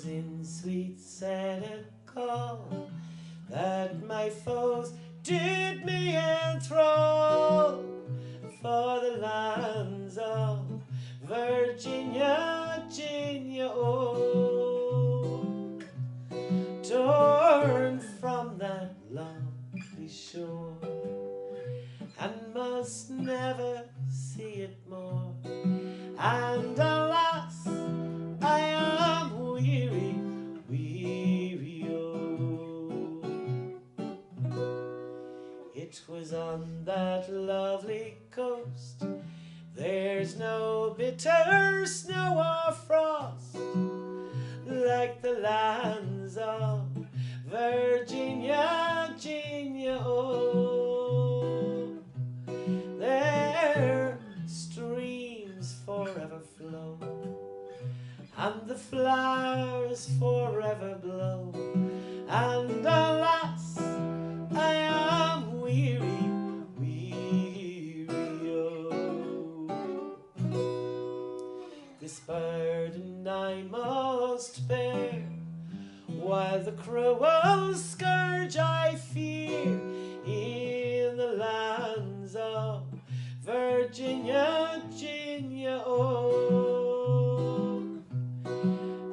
was in sweet Senegal that my foes did me enthrall, for the lands of Virginia, Virginia, oh, torn from that lovely shore, and must never see it more. And alas, I am weary, weary, oh. It was on that lovely coast, there's no bitter snow or frost like the lands of Virginia, Virginia, oh. Their streams forever flow, and the flowers forever blow, and alas, I am weary, weary, oh. This burden I must bear, while the cruel scourge I fear, in the lands of Virginia, Virginia, oh.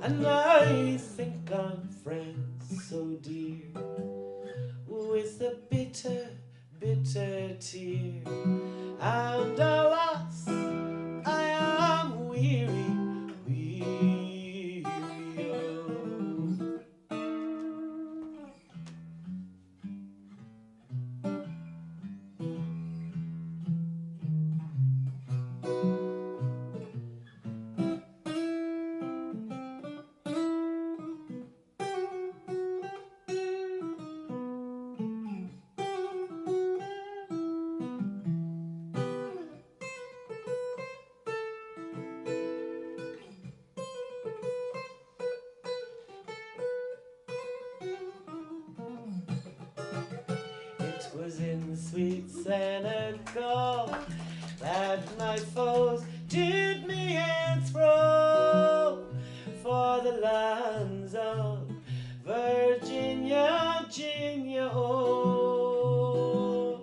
And I think on friends so dear, with a bitter, bitter tear, and alas, I am weary, weary, oh. It was in sweet Senegal that my foes did me enthrall, for the lands of Virginia, Virginia, oh,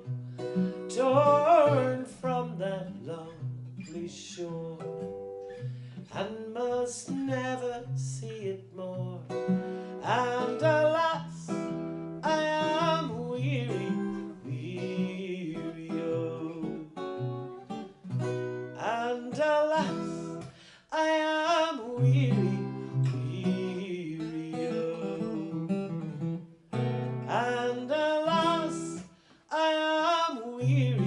torn from that lovely shore, and must never see it more. And alas, I am weary, weary, oh. And alas, I am weary, weary, oh. And alas, I am weary,